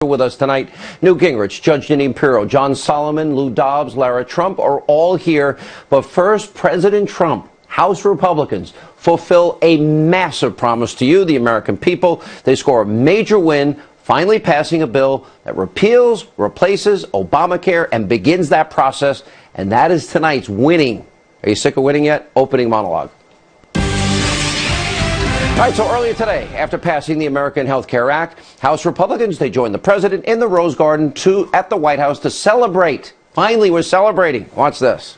With us tonight, Newt Gingrich, Judge Jeanine Pirro, John Solomon, Lou Dobbs, Lara Trump are all here. But first, President Trump, House Republicans fulfill a massive promise to you, the American people. They score a major win, finally passing a bill that repeals, replaces Obamacare, and begins that process. And that is tonight's winning. Are you sick of winning yet? Opening monologue. All right, so earlier today, after passing the American Health Care Act, House Republicans, they joined the president in the Rose Garden at the White House to celebrate. Finally, we're celebrating. Watch this.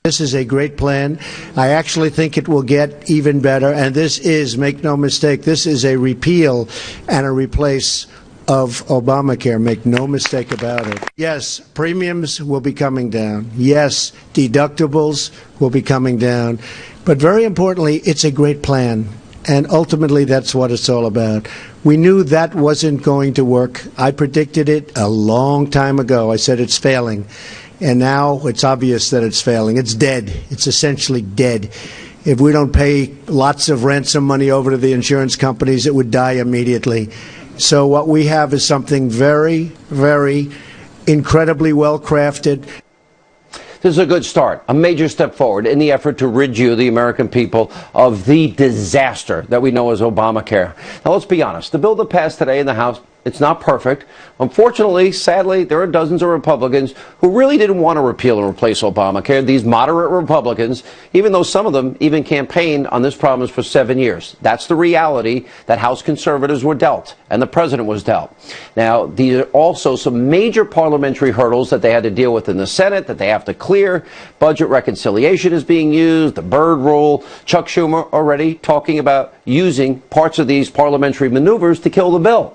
This is a great plan. I actually think it will get even better. And this is, make no mistake, this is a repeal and a replace of Obamacare. Make no mistake about it. Yes, premiums will be coming down. Yes, deductibles will be coming down. But very importantly, it's a great plan. And ultimately, that's what it's all about. We knew that wasn't going to work. I predicted it a long time ago. I said it's failing. And now it's obvious that it's failing. It's dead. It's essentially dead. If we don't pay lots of ransom money over to the insurance companies, it would die immediately. So what we have is something very, very incredibly well crafted. This is a good start, a major step forward in the effort to rid you, the American people, of the disaster that we know as Obamacare. Now, let's be honest. The bill that passed today in the House, it's not perfect. Unfortunately, sadly, there are dozens of Republicans who really didn't want to repeal and replace Obamacare. These moderate Republicans, even though some of them even campaigned on this promise for 7 years. That's the reality that House conservatives were dealt and the president was dealt. Now, these are also some major parliamentary hurdles that they had to deal with in the Senate that they have to clear. Budget reconciliation is being used, the Byrd rule. Chuck Schumer already talking about using parts of these parliamentary maneuvers to kill the bill.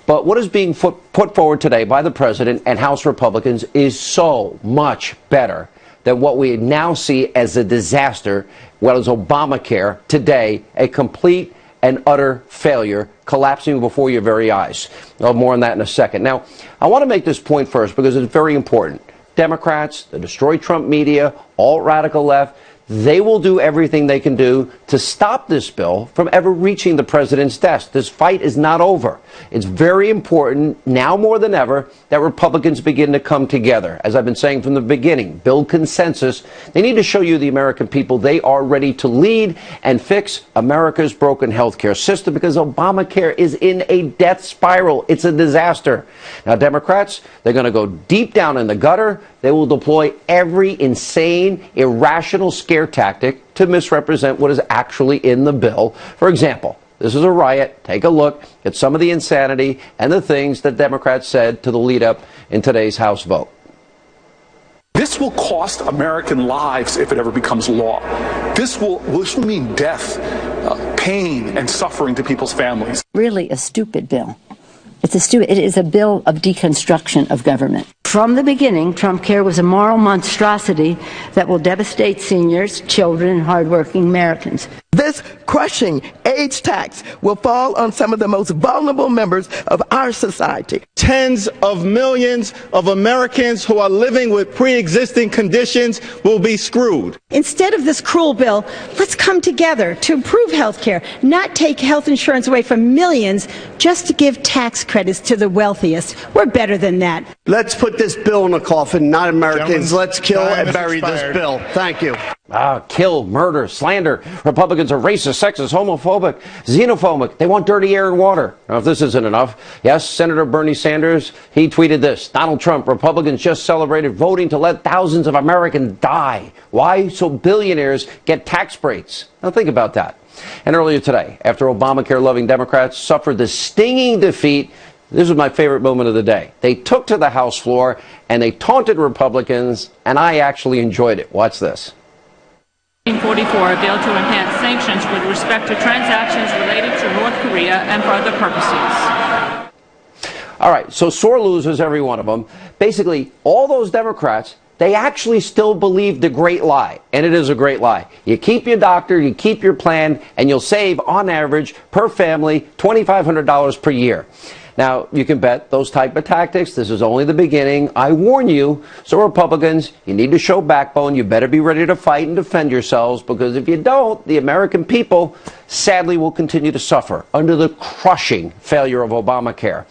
But what is being put forward today by the president and House Republicans is so much better than what we now see as a disaster, what is Obamacare today, a complete and utter failure, collapsing before your very eyes. I'll have more on that in a second. Now, I want to make this point first because it's very important. Democrats, the Destroy Trump media, alt-radical left, they will do everything they can do to stop this bill from ever reaching the president's desk. This fight is not over. It's very important, now more than ever, that Republicans begin to come together. As I've been saying from the beginning, build consensus. They need to show you, the American people, they are ready to lead and fix America's broken healthcare system because Obamacare is in a death spiral. It's a disaster. Now, Democrats, they're going to go deep down in the gutter. They will deploy every insane, irrational scare tactic to misrepresent what is actually in the bill. For example, this is a riot. Take a look at some of the insanity and the things that Democrats said to the lead up in today's House vote. This will cost American lives if it ever becomes law. This will mean death, pain, and suffering to people's families. Really a stupid bill. It is a bill of deconstruction of government. From the beginning, Trump Care was a moral monstrosity that will devastate seniors, children, and hardworking Americans. This crushing age tax will fall on some of the most vulnerable members of our society. Tens of millions of Americans who are living with pre-existing conditions will be screwed. Instead of this cruel bill, let's come together to improve health care, not take health insurance away from millions just to give tax credits to the wealthiest. We're better than that. Let's put this bill in a coffin, not Americans. Let's kill and bury this bill. Thank you. Kill, murder, slander. Republicans are racist, sexist, homophobic, xenophobic. They want dirty air and water. Now, if this isn't enough, yes, Senator Bernie Sanders, he tweeted this. Donald Trump, Republicans just celebrated voting to let thousands of Americans die. Why? So billionaires get tax breaks. Now, think about that. And earlier today, after Obamacare-loving Democrats suffered the stinging defeat, this was my favorite moment of the day. They took to the House floor and they taunted Republicans, and I actually enjoyed it. Watch this. 1944, a bill to enhance sanctions with respect to transactions related to North Korea and for other purposes. All right, so sore losers, every one of them. Basically, all those Democrats, they actually still believe the great lie, and it is a great lie. You keep your doctor, you keep your plan, and you'll save, on average, per family, $2,500 per year. Now, you can bet those type of tactics, this is only the beginning. I warn you, so Republicans, you need to show backbone. You better be ready to fight and defend yourselves, because if you don't, the American people sadly will continue to suffer under the crushing failure of Obamacare.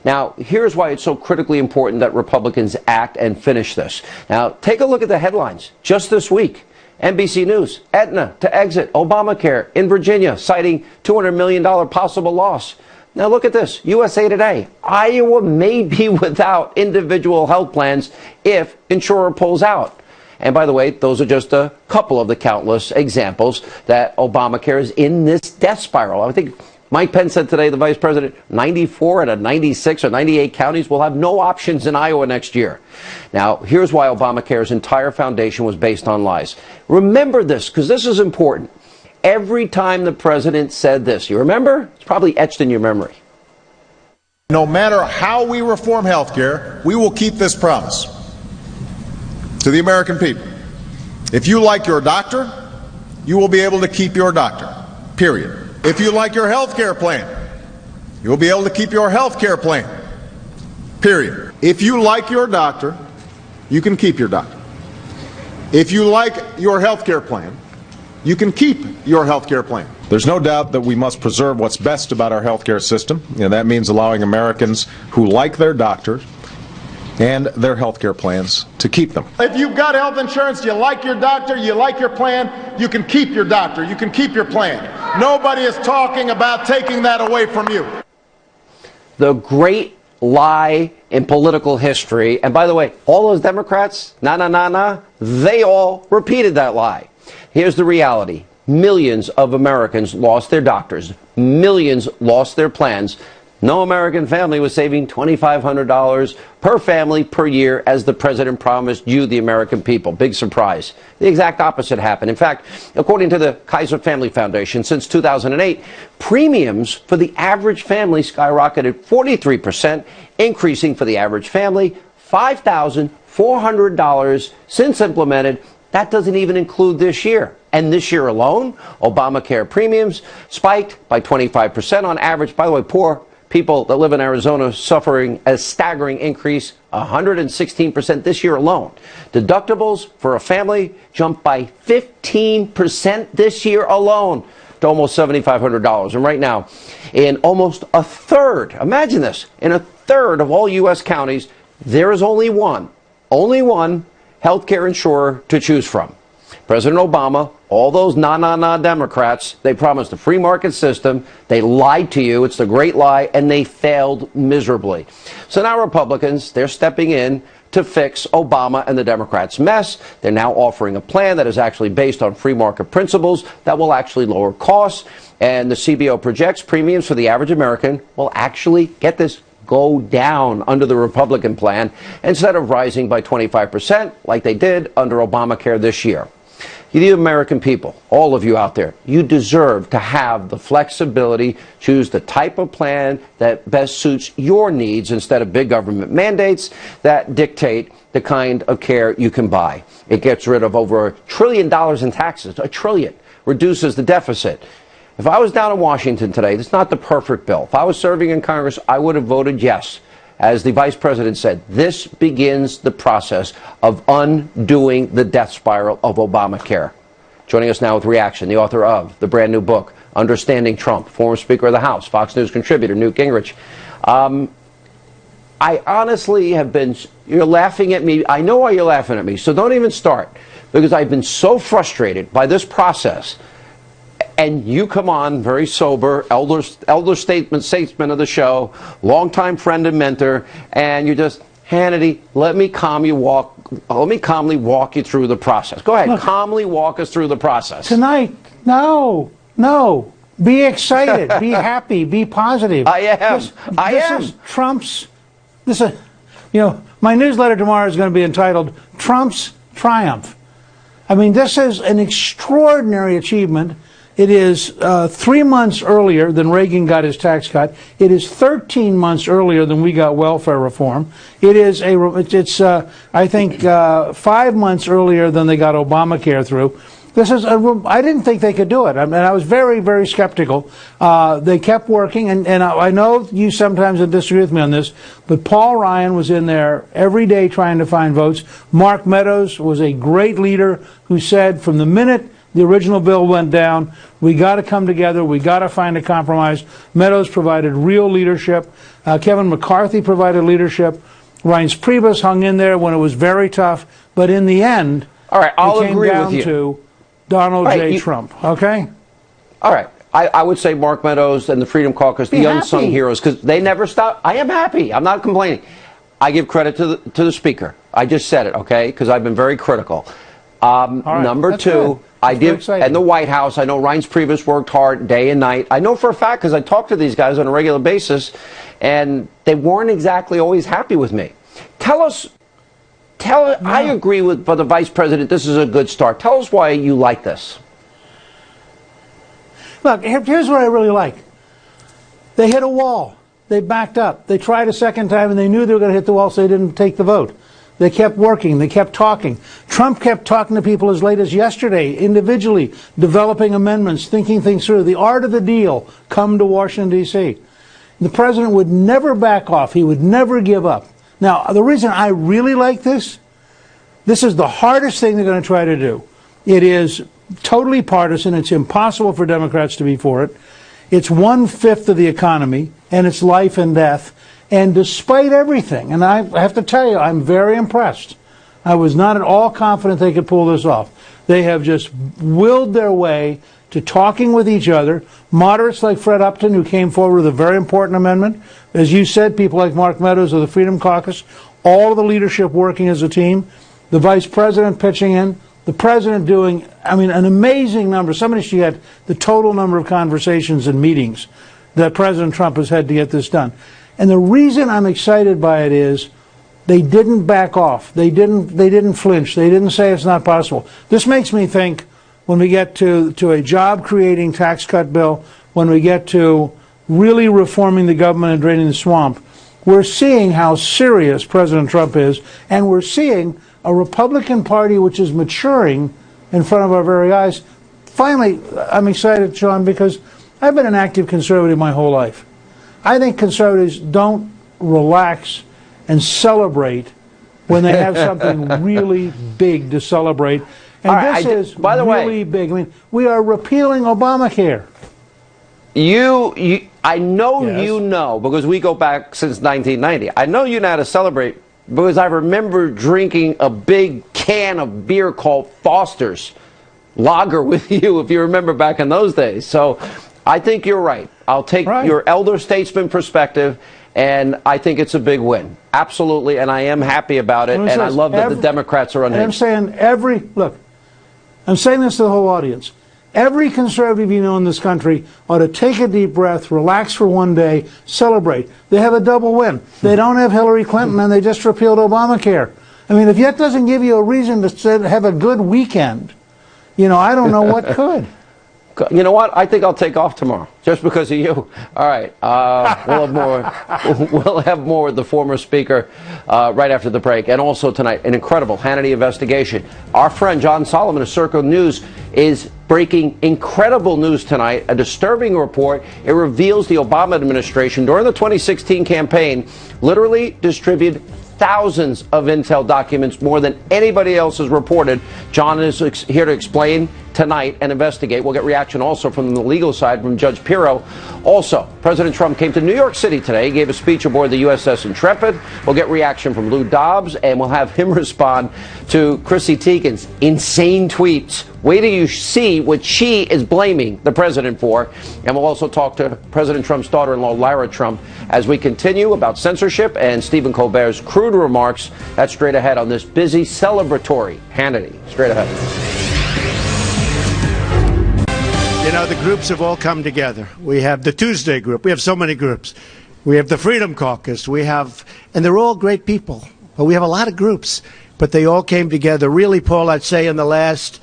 Now, here's why it's so critically important that Republicans act and finish this. Now, take a look at the headlines just this week. NBC News, Aetna to exit Obamacare in Virginia, citing $200 million possible loss. Now look at this, USA Today, Iowa may be without individual health plans if insurer pulls out. And by the way, those are just a couple of the countless examples that Obamacare is in this death spiral. I think Mike Pence said today, the vice president, 94 out of 96 or 98 counties will have no options in Iowa next year. Now, here's why Obamacare's entire foundation was based on lies. Remember this, because this is important. Every time the president said this, you remember? It's probably etched in your memory. No matter how we reform health care, we will keep this promise to the American people. If you like your doctor, you will be able to keep your doctor, period. If you like your health care plan, you'll be able to keep your health care plan, period. If you like your doctor, you can keep your doctor. If you like your health care plan, you can keep your health care plan. There's no doubt that we must preserve what's best about our health care system, and that means allowing Americans who like their doctors and their health care plans to keep them. If you've got health insurance, you like your doctor, you like your plan, you can keep your doctor, you can keep your plan. Nobody is talking about taking that away from you. The great lie in political history, and by the way, all those Democrats, they all repeated that lie. Here's the reality. Millions of Americans lost their doctors. Millions lost their plans. No American family was saving $2,500 per family per year as the president promised you, the American people. Big surprise. The exact opposite happened. In fact, according to the Kaiser Family Foundation, since 2008, premiums for the average family skyrocketed 43%, increasing for the average family $5,400 since implemented. That doesn't even include this year. And this year alone, Obamacare premiums spiked by 25% on average. By the way, poor people that live in Arizona suffering a staggering increase, 116% this year alone. Deductibles for a family jumped by 15% this year alone to almost $7,500. And right now, in almost a third, imagine this, in a third of all U.S. counties, there is only one healthcare insurer to choose from. President Obama, all those Democrats, they promised a free market system. They lied to you. It's the great lie, and they failed miserably. So now Republicans, they're stepping in to fix Obama and the Democrats' mess. They're now offering a plan that is actually based on free market principles that will actually lower costs. And the CBO projects premiums for the average American will actually, get this, go down under the Republican plan instead of rising by 25% like they did under Obamacare this year. You, the American people, all of you out there, you deserve to have the flexibility, choose the type of plan that best suits your needs instead of big government mandates that dictate the kind of care you can buy. It gets rid of over $1 trillion in taxes, $1 trillion, reduces the deficit. If I was down in Washington today, it's not the perfect bill. If I was serving in Congress, I would have voted yes. As the vice president said, this begins the process of undoing the death spiral of Obamacare. Joining us now with reaction, the author of the brand new book, Understanding Trump, former Speaker of the House, Fox News contributor, Newt Gingrich. I honestly have been, you're laughing at me. I know why you're laughing at me, so don't even start, because I've been so frustrated by this process. And you come on, very sober, elder statesman of the show, longtime friend and mentor, and you just, Hannity, let me calmly walk you through the process. Go ahead, look, calmly walk us through the process. Tonight, no. Be excited, be happy, be positive. I am. This is Trump's. My newsletter tomorrow is going to be entitled Trump's Triumph. I mean, this is an extraordinary achievement. It is 3 months earlier than Reagan got his tax cut. It is 13 months earlier than we got welfare reform. It is I think 5 months earlier than they got Obamacare through. I didn't think they could do it. I mean, I was very, very skeptical. They kept working, and I know you sometimes disagree with me on this, but Paul Ryan was in there every day trying to find votes. Mark Meadows was a great leader who said from the minute the original bill went down, we got to come together, we got to find a compromise. Meadows provided real leadership. Kevin McCarthy provided leadership. Reince Priebus hung in there when it was very tough, but in the end, all right, I'll it came agree down with you. to Donald J. Trump, okay? All right. I would say Mark Meadows and the Freedom Caucus, the unsung heroes, because they never stop. I am happy. I'm not complaining. I give credit to the speaker. I just said it, okay, because I've been very critical. Right, number two, I did, and the White House, I know Reince Priebus worked hard day and night. I know for a fact because I talk to these guys on a regular basis, and they weren't exactly always happy with me. I agree with the Vice President, this is a good start. Tell us why you like this. Look, here's what I really like. They hit a wall. They backed up. They tried a second time, and they knew they were going to hit the wall, so they didn't take the vote. They kept working. They kept talking. Trump kept talking to people as late as yesterday, individually, developing amendments, thinking things through. The art of the deal, come to Washington, D.C. The president would never back off. He would never give up. Now, the reason I really like this is the hardest thing they're going to try to do. It is totally partisan. It's impossible for Democrats to be for it. It's 1/5 of the economy, and it's life and death. And despite everything, and I have to tell you, I'm very impressed. I was not at all confident they could pull this off. They have just willed their way to talking with each other. Moderates like Fred Upton, who came forward with a very important amendment. As you said, people like Mark Meadows of the Freedom Caucus, all of the leadership working as a team, the vice president pitching in, the president doing, an amazing number. Somebody should get the total number of conversations and meetings that President Trump has had to get this done. And the reason I'm excited by it is they didn't back off. They didn't flinch. They didn't say it's not possible. This makes me think when we get to a job-creating tax cut bill, when we get to really reforming the government and draining the swamp, we're seeing how serious President Trump is, and we're seeing a Republican Party which is maturing in front of our very eyes. Finally, I'm excited, Sean, because I've been an active conservative my whole life. I think conservatives don't relax and celebrate when they have something really big to celebrate. And this is really big. I mean, we are repealing Obamacare. I know you know, because we go back since 1990. I know you know how to celebrate because I remember drinking a big can of beer called Foster's Lager with you, if you remember back in those days. So I think you're right. I'll take your elder statesman perspective, and I think it's a big win. Absolutely, and I am happy about it, and I love that the Democrats are unhinged. I'm saying this to the whole audience. Every conservative you know in this country ought to take a deep breath, relax for one day, celebrate. They have a double win. They don't have Hillary Clinton, and they just repealed Obamacare. I mean, if that doesn't give you a reason to have a good weekend, I don't know what could. You know what? I think I'll take off tomorrow just because of you. All right. We'll have more. We'll have more with the former speaker right after the break. And also tonight, an incredible Hannity investigation. Our friend John Solomon of Circle News is breaking incredible news tonight, a disturbing report. It reveals the Obama administration during the 2016 campaign literally distributed thousands of intel documents, more than anybody else has reported. John is here to explain tonight and investigate. We'll get reaction also from the legal side from Judge Pirro. Also, President Trump came to New York City today. He gave a speech aboard the USS Intrepid. We'll get reaction from Lou Dobbs, and we'll have him respond to Chrissy Teigen's insane tweets. Wait till you see what she is blaming the president for. And we'll also talk to President Trump's daughter-in-law, Lara Trump, as we continue about censorship and Stephen Colbert's crude remarks. That's straight ahead on this busy, celebratory Hannity. Straight ahead. The groups have all come together. We have the Tuesday group. We have so many groups. We have the Freedom Caucus. And they're all great people. But we have a lot of groups. But they all came together. Really, Paul, I'd say in the last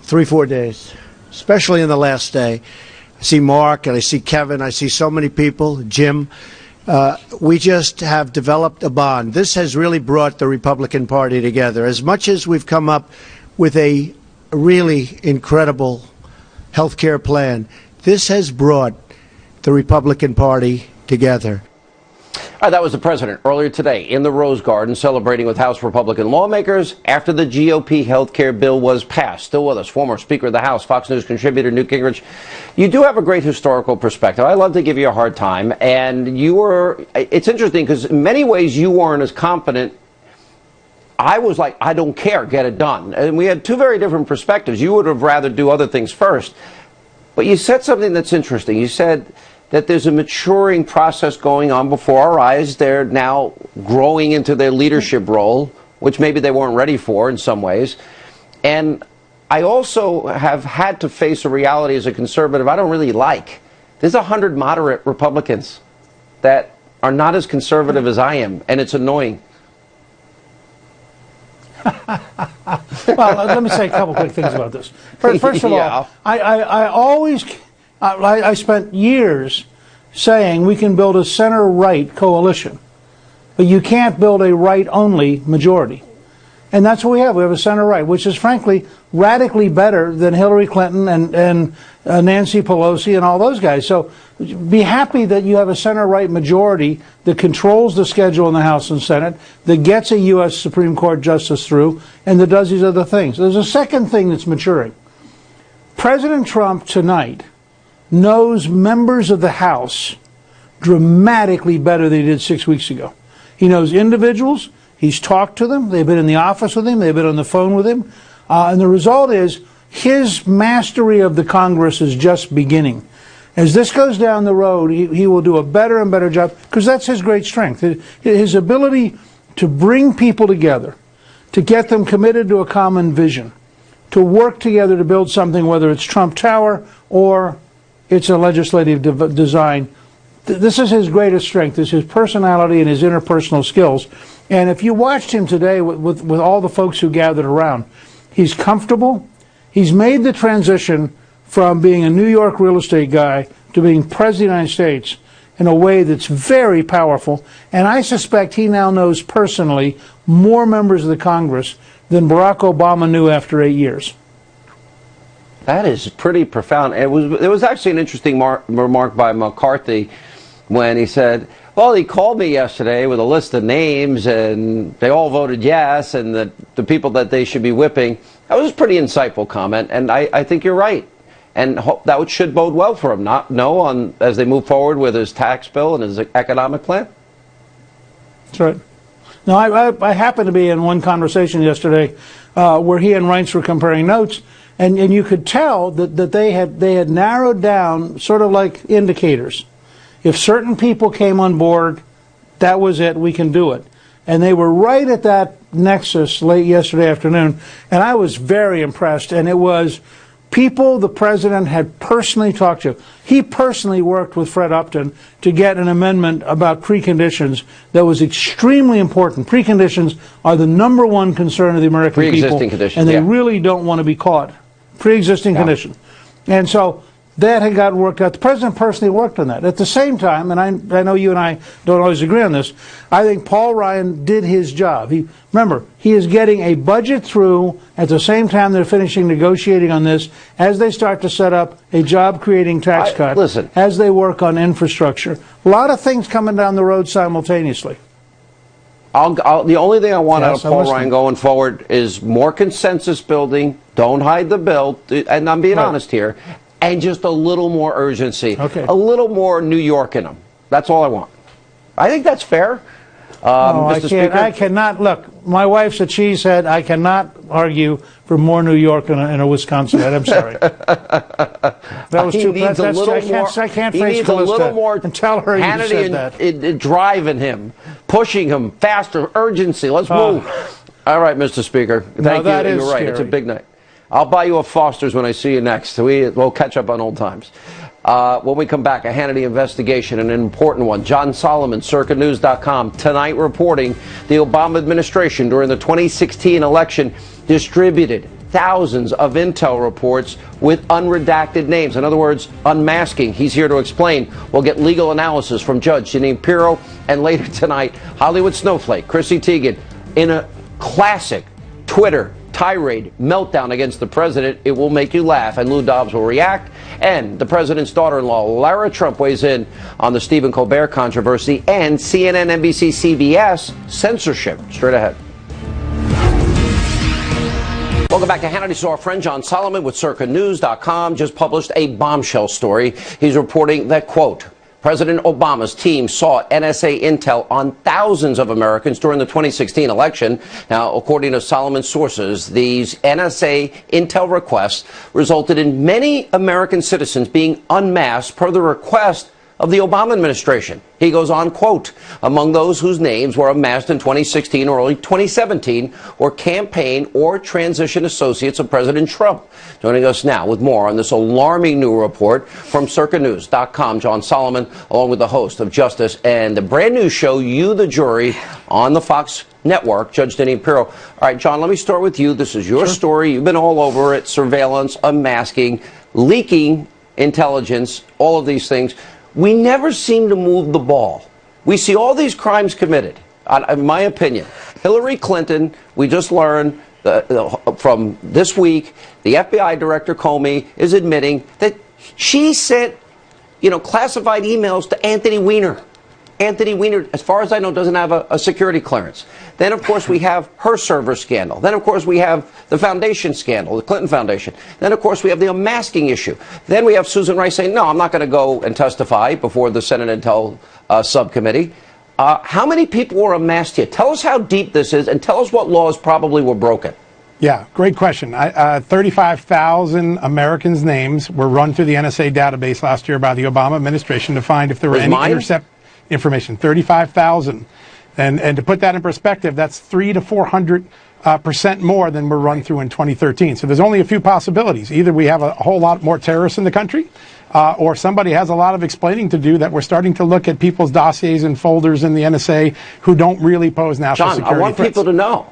3-4 days, especially in the last day. I see Mark and I see Kevin. I see so many people, Jim. We just have developed a bond. This has really brought the Republican Party together. As much as we've come up with a really incredible health care plan. This has brought the Republican Party together. That was the president earlier today in the Rose Garden celebrating with House Republican lawmakers after the GOP health care bill was passed. Still with us, former Speaker of the House, Fox News contributor Newt Gingrich. You do have a great historical perspective. I love to give you a hard time. And it's interesting because in many ways you weren't as confident. I was like, I don't care, get it done. And we had two very different perspectives. You would have rather do other things first. But you said something that's interesting. You said that there's a maturing process going on before our eyes. They're now growing into their leadership role, which maybe they weren't ready for in some ways. And I also have had to face a reality as a conservative I don't really like. There's 100 moderate Republicans that are not as conservative as I am, and it's annoying. Well, let me say a couple quick things about this. First of all, I spent years saying we can build a center-right coalition, but you can't build a right-only majority. And that's what we have. We have a center-right, which is, frankly, radically better than Hillary Clinton and Nancy Pelosi and all those guys. So be happy that you have a center-right majority that controls the schedule in the House and Senate, that gets a U.S. Supreme Court justice through, and that does these other things. There's a second thing that's maturing. President Trump tonight knows members of the House dramatically better than he did 6 weeks ago. He knows individuals. He's talked to them. They've been in the office with him. They've been on the phone with him. And the result is his mastery of the Congress is just beginning. As this goes down the road, he will do a better and better job, because that's his great strength. His ability to bring people together, to get them committed to a common vision, to work together to build something, whether it's Trump Tower or it's a legislative design. This is his greatest strength, is his personality and his interpersonal skills. And if you watched him today with all the folks who gathered around, he's comfortable. He's made the transition from being a New York real estate guy to being President of the United States in a way that's very powerful. And I suspect he now knows personally more members of the Congress than Barack Obama knew after 8 years. That is pretty profound. There was actually an interesting remark by McCarthy when he said, well, he called me yesterday with a list of names, and they all voted yes, and the people that they should be whipping. That was a pretty insightful comment, and I think you're right. And that should bode well for him, as they move forward with his tax bill and his economic plan. That's right. Now, I happened to be in one conversation yesterday where he and Reince were comparing notes, and you could tell that they had narrowed down sort of like indicators. If certain people came on board, that was it, we can do it. And they were right at that nexus late yesterday afternoon, and I was very impressed. And it was people the president had personally talked to. He personally worked with Fred Upton to get an amendment about preconditions that was extremely important. Preconditions are the number one concern of the American people, and they really don't want to be caught. Pre-existing condition. And so that had gotten worked out. The president personally worked on that. At the same time, and I know you and I don't always agree on this, I think Paul Ryan did his job. Remember, he is getting a budget through at the same time they're finishing negotiating on this, as they start to set up a job-creating tax cut, as they work on infrastructure. A lot of things coming down the road simultaneously. The only thing I want out of Paul Ryan going forward is more consensus building. Don't hide the bill. And I'm being honest here. And just a little more urgency. A little more New York in them. That's all I want. I think that's fair. Mr. Speaker. I cannot, look, my wife's a cheesehead. I cannot argue for more New York in a Wisconsin head. I'm sorry. That was too much. I can't face Calista and tell her you said that. Driving him, pushing him, faster, urgency. Let's move. All right, Mr. Speaker. Thank you. You're right. It's a big night. I'll buy you a Foster's when I see you next. We'll catch up on old times. When we come back, a Hannity investigation, an important one. John Solomon, CircuitNews.com, tonight reporting the Obama administration during the 2016 election distributed thousands of intel reports with unredacted names. In other words, unmasking. He's here to explain. We'll get legal analysis from Judge Jeanine Pirro, and later tonight, Hollywood snowflake Chrissy Teigen in a classic Twitter tirade, meltdown against the president. It will make you laugh, and Lou Dobbs will react. And the president's daughter-in-law, Lara Trump, weighs in on the Stephen Colbert controversy and CNN, NBC, CBS censorship. Straight ahead. Welcome back to Hannity. So our friend John Solomon with CircaNews.com just published a bombshell story. He's reporting that, quote, President Obama's team sought NSA intel on thousands of Americans during the 2016 election. Now, according to Solomon's sources, these NSA intel requests resulted in many American citizens being unmasked per the request of the Obama administration. He goes on, quote, among those whose names were unmasked in 2016 or early 2017 were campaign or transition associates of President Trump. Joining us now with more on this alarming new report from CircaNews.com, John Solomon, along with the host of Justice and the brand new show, You the Jury, on the Fox Network, Judge Denny Pirro. All right, John, let me start with you. This is your story. You've been all over it. Surveillance, unmasking, leaking intelligence, all of these things. We never seem to move the ball. We see all these crimes committed. In my opinion, Hillary Clinton, we just learned from this week, the FBI director Comey is admitting that she sent, classified emails to Anthony Weiner. Anthony Weiner, as far as I know, doesn't have a security clearance. Then, of course, we have her server scandal. Then, of course, we have the foundation scandal, the Clinton Foundation. Then, of course, we have the unmasking issue. Then we have Susan Rice saying, no, I'm not going to go and testify before the Senate Intel Subcommittee. How many people were unmasked here? Tell us how deep this is, and tell us what laws probably were broken. Yeah, great question. 35,000 Americans' names were run through the NSA database last year by the Obama administration to find if there were any intercept information. 35,000. And to put that in perspective, that's 300 to 400% more than were run through in 2013. So there's only a few possibilities. Either we have a whole lot more terrorists in the country, or somebody has a lot of explaining to do, that we're starting to look at people's dossiers and folders in the NSA who don't really pose national security threats. John, I want people to know.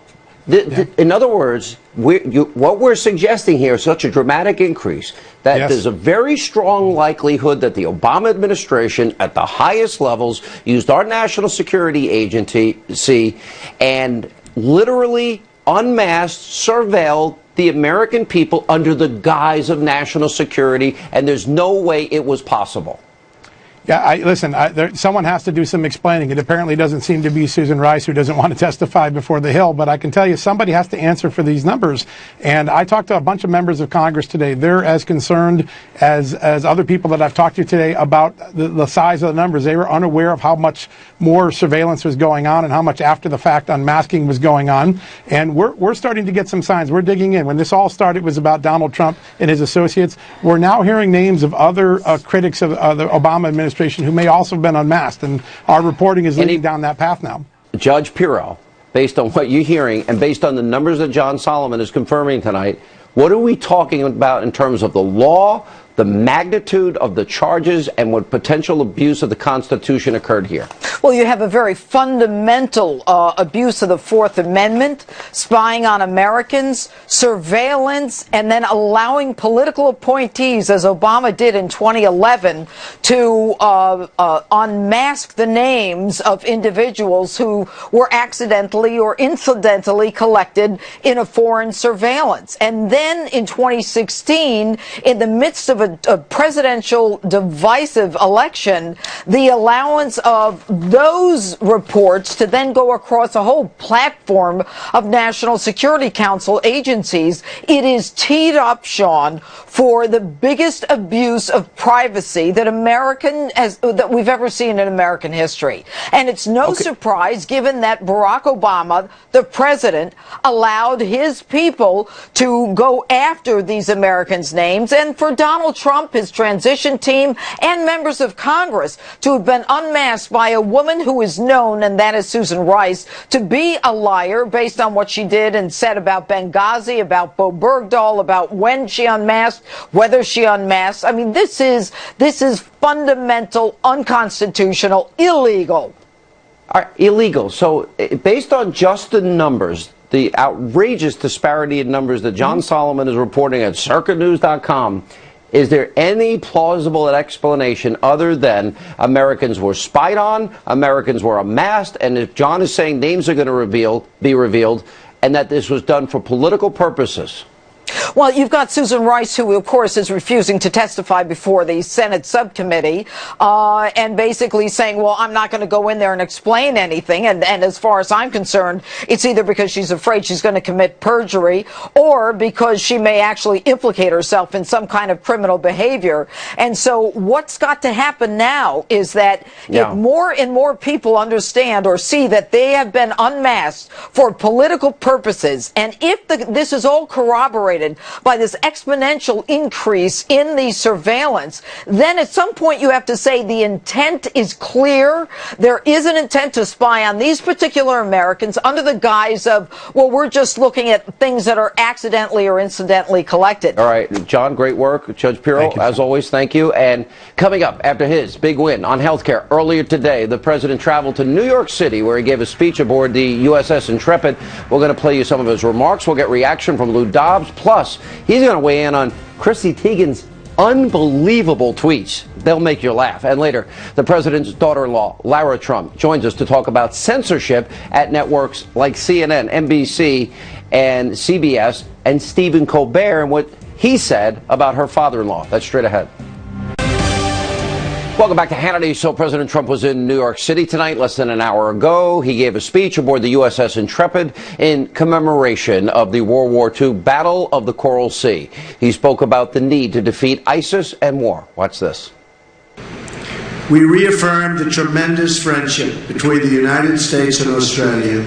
In other words, what we're suggesting here is such a dramatic increase that there's a very strong likelihood that the Obama administration at the highest levels used our national security agency and literally unmasked, surveilled the American people under the guise of national security, and there's no way it was possible. Yeah, listen, someone has to do some explaining. It apparently doesn't seem to be Susan Rice, who doesn't want to testify before the Hill, but I can tell you somebody has to answer for these numbers. And I talked to a bunch of members of Congress today. They're as concerned as other people that I've talked to today about the size of the numbers. They were unaware of how much more surveillance was going on and how much after the fact unmasking was going on. And we're starting to get some signs. We're digging in. When this all started, it was about Donald Trump and his associates. We're now hearing names of other critics of the Obama administration who may also have been unmasked, and our reporting is leading down that path now. Judge Pirro, based on what you're hearing and based on the numbers that John Solomon is confirming tonight, what are we talking about in terms of the law, the magnitude of the charges, and what potential abuse of the Constitution occurred here? Well, you have a very fundamental abuse of the Fourth Amendment, spying on Americans, surveillance, and then allowing political appointees, as Obama did in 2011, to unmask the names of individuals who were accidentally or incidentally collected in a foreign surveillance. And then in 2016, in the midst of a presidential divisive election, the allowance of those reports to then go across a whole platform of National Security Council agencies, it is teed up, Sean, for the biggest abuse of privacy that that we've ever seen in American history. And it's no surprise, given that Barack Obama, the president, allowed his people to go after these Americans' names, and for Donald Trump, his transition team, and members of Congress to have been unmasked by a woman who is known, and that is Susan Rice, to be a liar based on what she did and said about Benghazi, about Bo Bergdahl, about when she unmasked, whether she unmasked. I mean, this is fundamental, unconstitutional, illegal. All right, illegal. So based on just the numbers, the outrageous disparity in numbers that John Solomon is reporting at CircaNews.com, is there any plausible explanation other than Americans were spied on, Americans were unmasked, and if John is saying names are going to be revealed, and that this was done for political purposes. Well, you've got Susan Rice, who, of course, is refusing to testify before the Senate subcommittee and basically saying, well, I'm not going to go in there and explain anything. And as far as I'm concerned, it's either because she's afraid she's going to commit perjury or because she may actually implicate herself in some kind of criminal behavior. And so what's got to happen now is that if more and more people understand or see that they have been unmasked for political purposes, and if this is all corroborated by this exponential increase in the surveillance, then at some point you have to say the intent is clear. There is an intent to spy on these particular Americans under the guise of, well, we're just looking at things that are accidentally or incidentally collected. All right, John, great work. Judge Pirro, as always, thank you. And coming up after his big win on health care earlier today, the president traveled to New York City where he gave a speech aboard the USS Intrepid. We're going to play you some of his remarks. We'll get reaction from Lou Dobbs. Plus, he's going to weigh in on Chrissy Teigen's unbelievable tweets. They'll make you laugh. And later, the president's daughter-in-law, Lara Trump, joins us to talk about censorship at networks like CNN, NBC, and CBS, and Stephen Colbert and what he said about her father-in-law. That's straight ahead. Welcome back to Hannity. So President Trump was in New York City tonight, less than an hour ago. He gave a speech aboard the USS Intrepid in commemoration of the World War II Battle of the Coral Sea. He spoke about the need to defeat ISIS and more. Watch this. We reaffirmed the tremendous friendship between the United States and Australia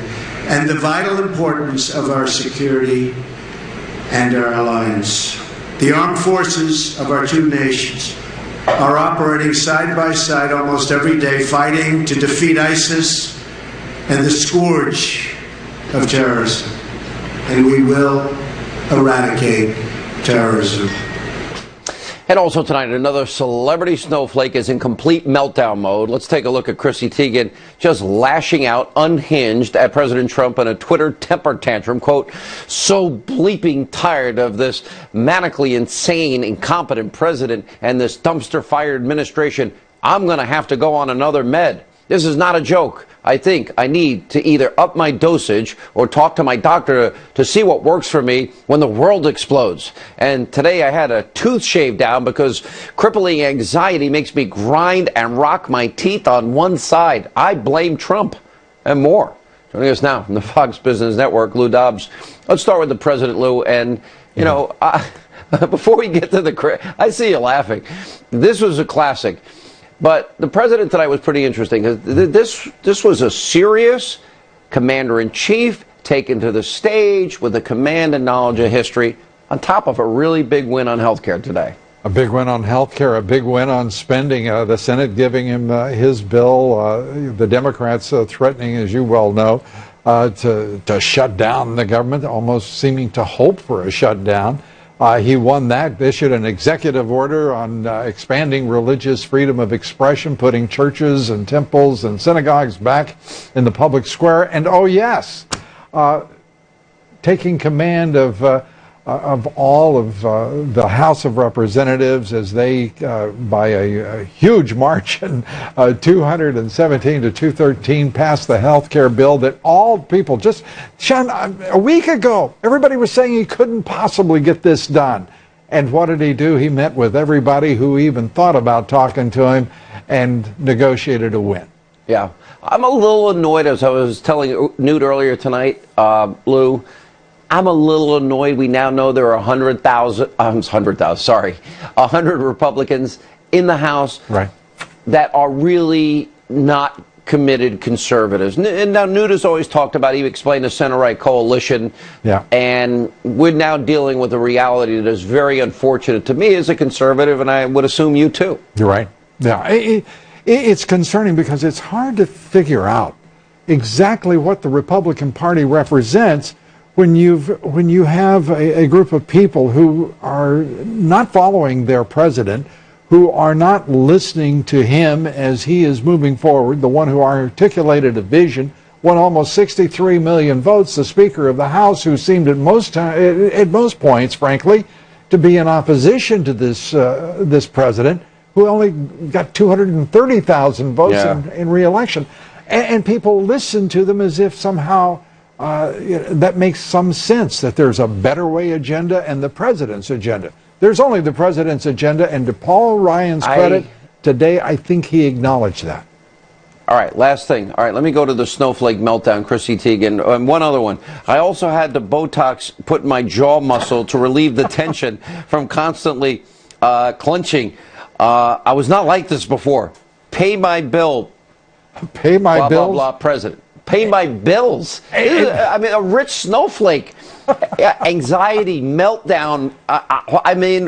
and the vital importance of our security and our alliance. The armed forces of our two nations are operating side by side almost every day, fighting to defeat ISIS and the scourge of terrorism. And we will eradicate terrorism. And also tonight, another celebrity snowflake is in complete meltdown mode. Let's take a look at Chrissy Teigen just lashing out unhinged at President Trump in a Twitter temper tantrum. Quote, so bleeping tired of this manically insane, incompetent president and this dumpster fire administration. I'm going to have to go on another med. This is not a joke. I think I need to either up my dosage or talk to my doctor to see what works for me when the world explodes. And today I had a tooth shaved down because crippling anxiety makes me grind and rock my teeth on one side. I blame Trump and more. Joining us now from the Fox Business Network, Lou Dobbs. Let's start with the president, Lou. And, you know, before we get to the... I see you laughing. This was a classic. But the president tonight was pretty interesting because this was a serious commander-in-chief taken to the stage with the command and knowledge of history on top of a really big win on health care today. A big win on health care, a big win on spending. The Senate giving him his bill, the Democrats threatening, as you well know, to shut down the government, almost seeming to hope for a shutdown. He won that, issued an executive order on expanding religious freedom of expression, putting churches and temples and synagogues back in the public square. And, oh, yes, taking command of all of the House of Representatives as they, by a huge margin, 217 to 213, passed the health care bill that all people just, Sean, a week ago, everybody was saying he couldn't possibly get this done. And what did he do? He met with everybody who even thought about talking to him and negotiated a win. Yeah. I'm a little annoyed, as I was telling Newt earlier tonight, Lou. I'm a little annoyed. We now know there are 100 Republicans in the House that are really not committed conservatives. And now Newt has always talked about, he explained the center-right coalition, and we're now dealing with a reality that is very unfortunate to me as a conservative, and I would assume you too. You're right. Yeah, it's concerning because it's hard to figure out exactly what the Republican Party represents when you have a group of people who are not following their president, who are not listening to him as he is moving forward, the one who articulated a vision, won almost 63 million votes, the Speaker of the House, who seemed at most points, frankly, to be in opposition to this president, who only got 230,000 votes in re-election. And people listen to them as if somehow that makes some sense, that there's a better way agenda and the president's agenda. There's only the president's agenda, and to Paul Ryan's credit, today I think he acknowledged that. All right, last thing. All right, let me go to the snowflake meltdown, Chrissy Teigen. And one other one. I also had to Botox put in my jaw muscle to relieve the tension from constantly clenching. I was not like this before. Pay my bill. Pay my blah, bills? blah, blah, president. Pay my bills. I mean, a rich snowflake. Anxiety, meltdown. I mean,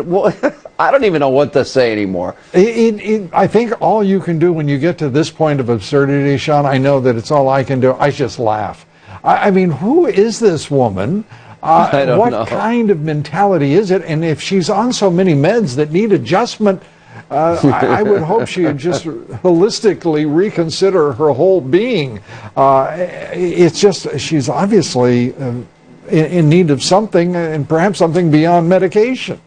I don't even know what to say anymore. I think all you can do when you get to this point of absurdity, Sean, I know that it's all I can do. I just laugh. I mean, who is this woman? I don't know. What kind of mentality is it? And if she's on so many meds that need adjustment, I would hope she would just holistically reconsider her whole being. It's just, she's obviously in need of something, and perhaps something beyond medication.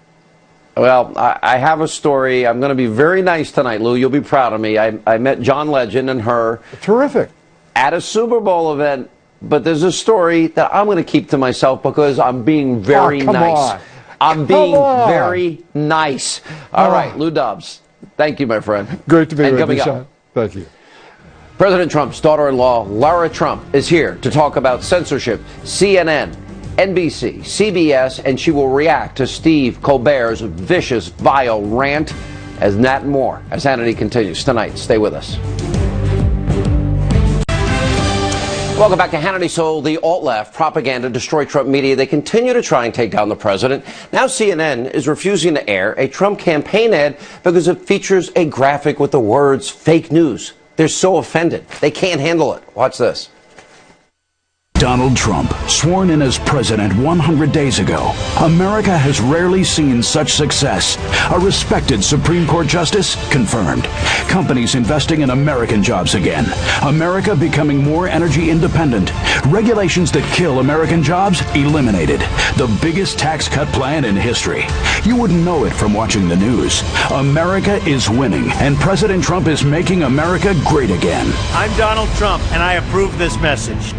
Well, I have a story. I'm going to be very nice tonight, Lou. You'll be proud of me. I met John Legend and her. Terrific. At a Super Bowl event. But there's a story that I'm going to keep to myself because I'm being very nice. I'm being very nice. All right, Lou Dobbs. Thank you, my friend. Great to be with you, Sean. Thank you. President Trump's daughter-in-law, Lara Trump, is here to talk about censorship, CNN, NBC, CBS, and she will react to Steve Colbert's vicious, vile rant, as that and more, as Hannity continues tonight. Stay with us. Welcome back to Hannity. So the alt-left, propaganda, destroy Trump media, they continue to try and take down the president. Now CNN is refusing to air a Trump campaign ad because it features a graphic with the words fake news. They're so offended. They can't handle it. Watch this. Donald Trump, sworn in as president 100 days ago. America has rarely seen such success. A respected Supreme Court justice confirmed. Companies investing in American jobs again. America becoming more energy independent. Regulations that kill American jobs eliminated. The biggest tax cut plan in history. You wouldn't know it from watching the news. America is winning, and President Trump is making America great again. I'm Donald Trump, and I approve this message.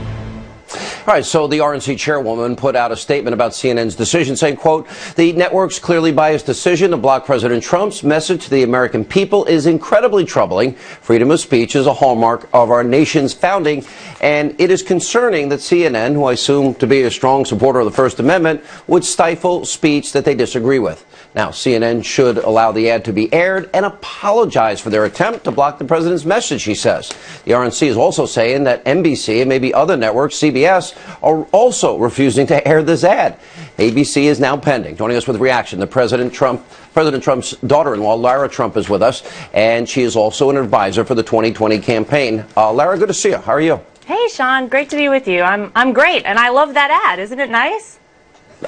All right, so the RNC chairwoman put out a statement about CNN's decision saying, quote, the network's clearly biased decision to block President Trump's message to the American people is incredibly troubling. Freedom of speech is a hallmark of our nation's founding, and it is concerning that CNN, who I assume to be a strong supporter of the First Amendment, would stifle speech that they disagree with. Now, CNN should allow the ad to be aired and apologize for their attempt to block the president's message, she says. The RNC is also saying that NBC and maybe other networks, CBS, are also refusing to air this ad. ABC is now pending. Joining us with reaction, President Trump's daughter-in-law, Lara Trump, is with us, and she is also an advisor for the 2020 campaign. Lara, good to see you. How are you? Hey, Sean. Great to be with you. I'm great, and I love that ad. Isn't it nice?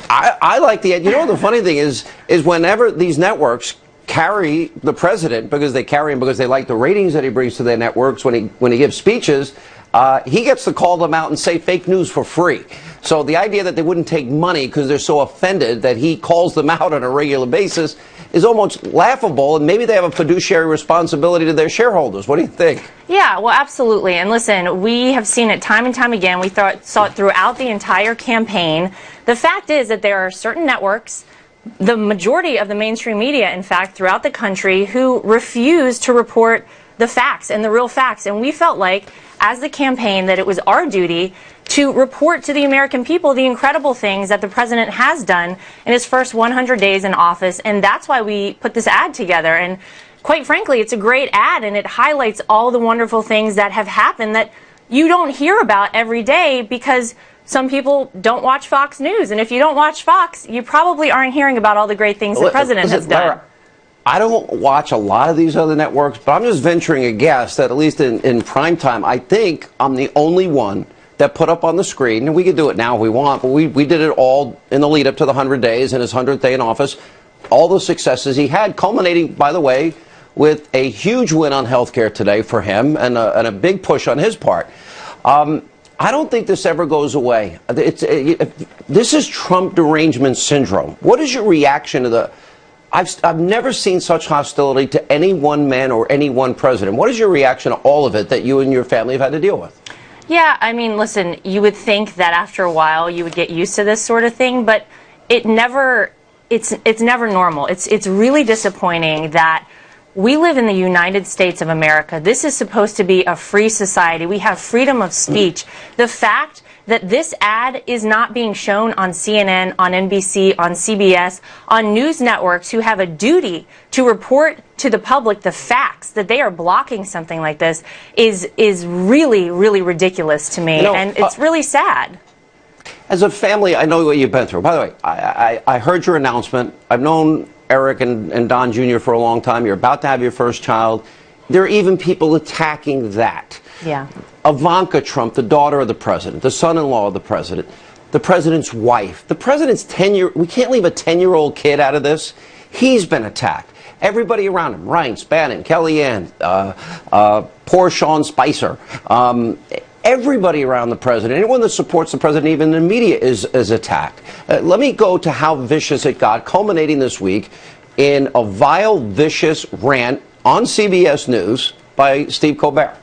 I like the ad. You know, the funny thing is whenever these networks carry the president, because they carry him because they like the ratings that he brings to their networks when he gives speeches, he gets to call them out and say fake news for free. So the idea that they wouldn't take money because they're so offended that he calls them out on a regular basis is almost laughable, and maybe they have a fiduciary responsibility to their shareholders. What do you think? Yeah, well, absolutely. And listen, we have seen it time and time again. We saw it throughout the entire campaign. The fact is that there are certain networks, the majority of the mainstream media, in fact, throughout the country, who refuse to report the facts and the real facts. And we felt like, as the campaign, that it was our duty to report to the American people the incredible things that the president has done in his first 100 days in office. And that's why we put this ad together. And quite frankly, it's a great ad, and it highlights all the wonderful things that have happened that you don't hear about every day because some people don't watch Fox News. And if you don't watch Fox, you probably aren't hearing about all the great things the president has done. Lara, I don't watch a lot of these other networks, but I'm just venturing a guess that at least in prime time, I think I'm the only one that put up on the screen, and we could do it now if we want, but we did it all in the lead up to the 100 days and his 100th day in office, all the successes he had, culminating, by the way, with a huge win on health care today for him and a big push on his part. I don't think this ever goes away. This is Trump derangement syndrome. What is your reaction to the... I've never seen such hostility to any one man or any one president. What is your reaction to all of it that you and your family have had to deal with? Yeah, I mean, listen, you would think that after a while you would get used to this sort of thing, but it's never normal. It's really disappointing that we live in the United States of America. This is supposed to be a free society. We have freedom of speech. The fact that this ad is not being shown on CNN, on NBC, on CBS, on news networks who have a duty to report to the public the facts, that they are blocking something like this is really, really ridiculous to me, and it's really sad. As a family, I know what you've been through. By the way, I heard your announcement. I've known Eric and Don Jr. for a long time. You're about to have your first child. There are even people attacking that. Yeah. Ivanka Trump, the daughter of the president, the son-in-law of the president's wife, the president's 10-year, we can't leave a 10-year-old kid out of this. He's been attacked. Everybody around him, Reince, Bannon, Kellyanne, poor Sean Spicer, everybody around the president, anyone that supports the president, even the media, is attacked. Let me go to how vicious it got, culminating this week in a vile, vicious rant on CBS News by Steve Colbert.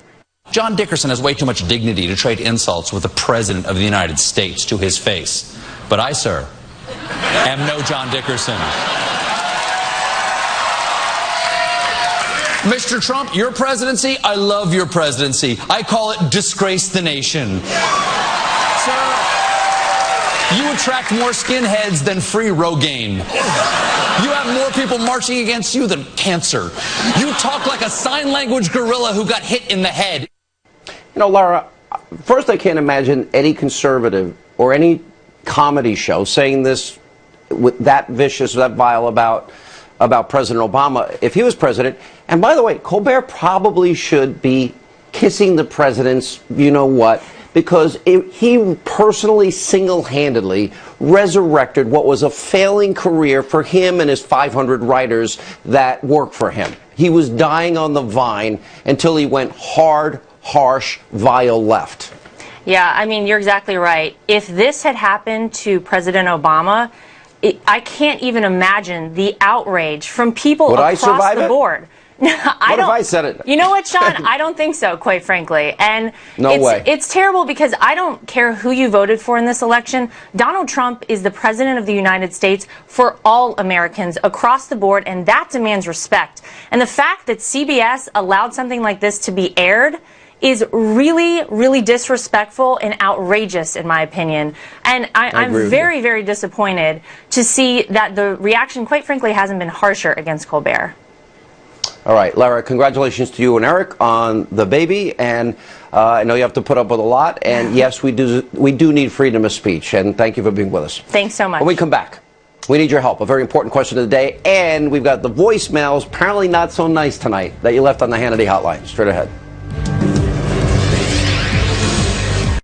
John Dickerson has way too much dignity to trade insults with the President of the United States to his face. But I, sir, am no John Dickerson. Mr. Trump, your presidency, I love your presidency. I call it disgrace the nation. Sir, you attract more skinheads than free Rogaine. You have more people marching against you than cancer. You talk like a sign language gorilla who got hit in the head. You know, Laura, first I can't imagine any conservative or any comedy show saying this with that vicious, that vile about President Obama if he was president. And by the way, Colbert probably should be kissing the president's you-know-what, because he personally, single-handedly resurrected what was a failing career for him and his 500 writers that work for him. He was dying on the vine until he went hard, harsh, vile left. Yeah, I mean, you're exactly right. If this had happened to President Obama, I can't even imagine the outrage from people across the board. What if I said it? You know what, Sean? I don't think so, quite frankly. And it's terrible because I don't care who you voted for in this election. Donald Trump is the president of the United States for all Americans across the board, and that demands respect. And the fact that CBS allowed something like this to be aired is really, really disrespectful and outrageous, in my opinion. And I'm very, very disappointed to see that the reaction, quite frankly, hasn't been harsher against Colbert. All right, Lara, congratulations to you and Eric on the baby, and I know you have to put up with a lot, and yes, we do need freedom of speech, and thank you for being with us. Thanks so much. When we come back, we need your help. A very important question of the day, and we've got the voicemails, apparently not so nice tonight, that you left on the Hannity hotline. Straight ahead.